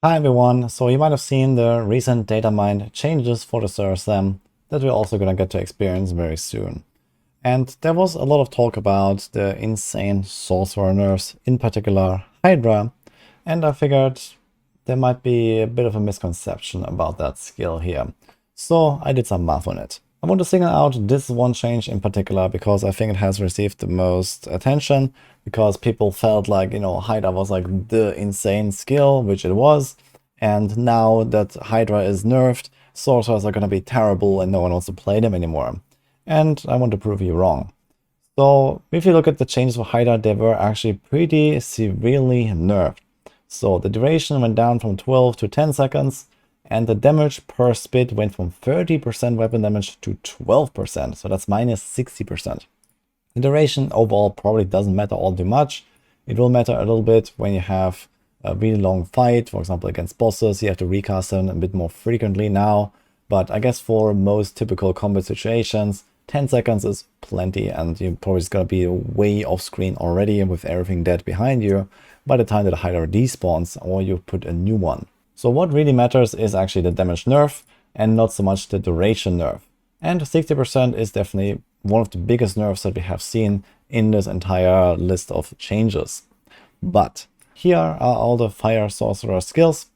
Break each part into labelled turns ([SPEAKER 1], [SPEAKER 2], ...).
[SPEAKER 1] Hi everyone, so you might have seen the recent datamine changes for the Sorcerer that we're also going to get to experience very soon. And there was a lot of talk about the insane Sorcerer nerfs, in particular Hydra, and I figured there might be a bit of a misconception about that skill here. So I did some math on it. I want to single out this one change in particular because I think it has received the most attention, because people felt like, Hydra was like the insane skill, which it was, and now that Hydra is nerfed, sorcerers are going to be terrible and no one wants to play them anymore. And I want to prove you wrong. So if you look at the changes for Hydra, they were actually pretty severely nerfed. So the duration went down from 12 to 10 seconds, and the damage per spit went from 30% weapon damage to 12%, so that's minus 60%. The duration overall probably doesn't matter all too much. It will matter a little bit when you have a really long fight, for example against bosses. You have to recast them a bit more frequently now, but I guess for most typical combat situations, 10 seconds is plenty, and you're probably just gonna be way off screen already with everything dead behind you by the time that the Hydra despawns or you put a new one. So what really matters is actually the damage nerf and not so much the duration nerf. And 60% is definitely one of the biggest nerfs that we have seen in this entire list of changes. But here are all the Fire Sorcerer skills,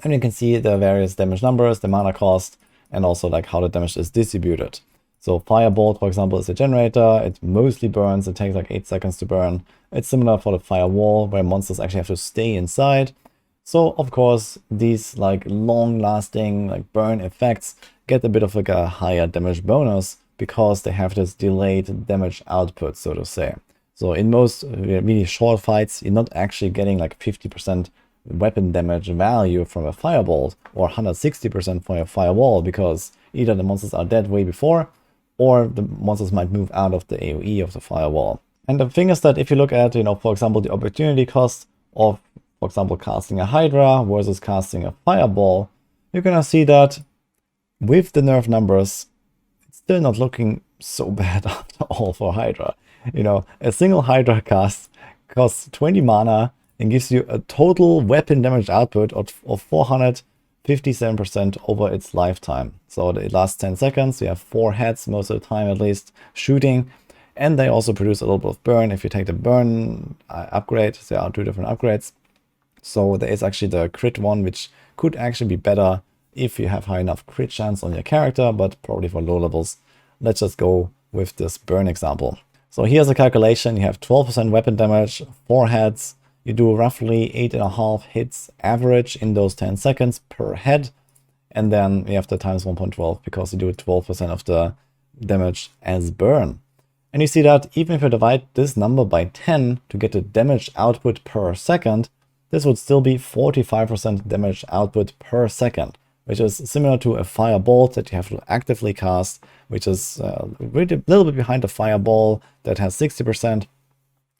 [SPEAKER 1] and you can see the various damage numbers, the mana cost, and also like how the damage is distributed. So Firebolt, for example, is a generator. It mostly burns. It takes like 8 seconds to burn. It's similar for the Firewall, where monsters actually have to stay inside. So of course, these like long-lasting like burn effects get a bit of like a higher damage bonus because they have this delayed damage output, so to say. So in most really short fights, you're not actually getting like 50% weapon damage value from a Firebolt or 160% from a Firewall, because either the monsters are dead way before or the monsters might move out of the AoE of the Firewall. And the thing is that if you look at, for example, the opportunity cost of, for example, casting a Hydra versus casting a Fireball, you're gonna see that with the nerf numbers, it's still not looking so bad after all for Hydra. A single Hydra cast costs 20 mana and gives you a total weapon damage output of 457% over its lifetime. So it lasts 10 seconds, you have 4 heads most of the time at least shooting, and they also produce a little bit of burn if you take the burn upgrade. There are 2 different upgrades. So there is actually the crit one, which could actually be better if you have high enough crit chance on your character, but probably for low levels. Let's just go with this burn example. So here's a calculation. You have 12% weapon damage, 4 heads. You do roughly 8.5 hits average in those 10 seconds per head. And then you have the times 1.12 because you do 12% of the damage as burn. And you see that even if you divide this number by 10 to get the damage output per second, this would still be 45% damage output per second, which is similar to a Firebolt that you have to actively cast, which is really a little bit behind the Fireball that has 60%,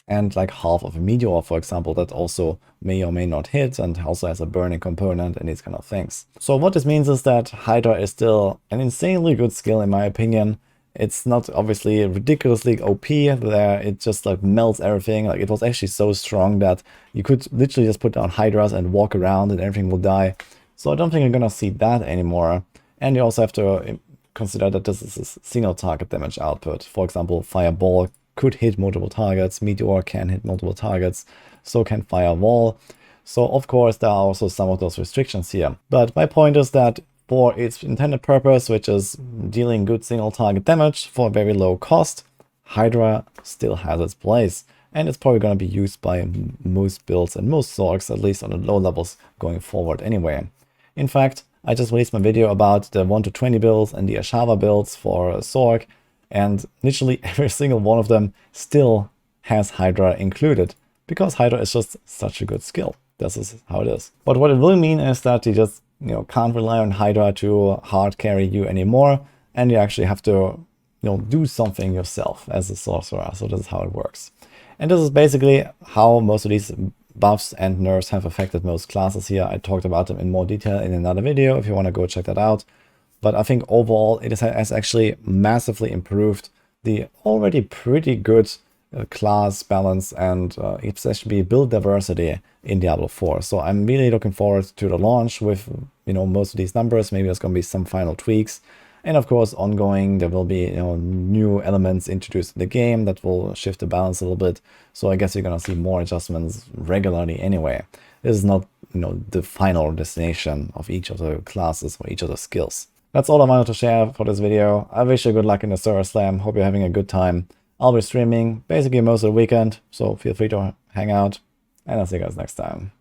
[SPEAKER 1] and like half of a Meteor, for example, that also may or may not hit and also has a burning component and these kind of things. So what this means is that Hydra is still an insanely good skill in my opinion. It's not obviously ridiculously OP there, it just like melts everything. Like it was actually so strong that you could literally just put down Hydras and walk around and everything will die. So I don't think you're gonna see that anymore. And you also have to consider that this is a single target damage output. For example, Fireball could hit multiple targets, Meteor can hit multiple targets, so can Firewall. So of course there are also some of those restrictions here. But my point is that for its intended purpose, which is dealing good single target damage for a very low cost, Hydra still has its place. And it's probably going to be used by most builds and most Sorcs, at least on the low levels going forward anyway. In fact, I just released my video about the 1 to 20 builds and the Ashava builds for Sorc, and literally every single one of them still has Hydra included, because Hydra is just such a good skill. This is how it is. But what it will mean is that you just can't rely on Hydra to hard carry you anymore, and you actually have to do something yourself as a sorcerer. So this is how it works. And this is basically how most of these buffs and nerfs have affected most classes here. I talked about them in more detail in another video if you want to go check that out. But I think overall it has actually massively improved the already pretty good class balance and especially build diversity in Diablo 4. So I'm really looking forward to the launch with, you know, most of these numbers. Maybe there's going to be some final tweaks. And of course, ongoing, there will be, you know, new elements introduced in the game that will shift the balance a little bit. So I guess you're going to see more adjustments regularly anyway. This is not, you know, the final destination of each of the classes or each of the skills. That's all I wanted to share for this video. I wish you good luck in the Server Slam. Hope you're having a good time. I'll be streaming basically most of the weekend, so feel free to hang out, and I'll see you guys next time.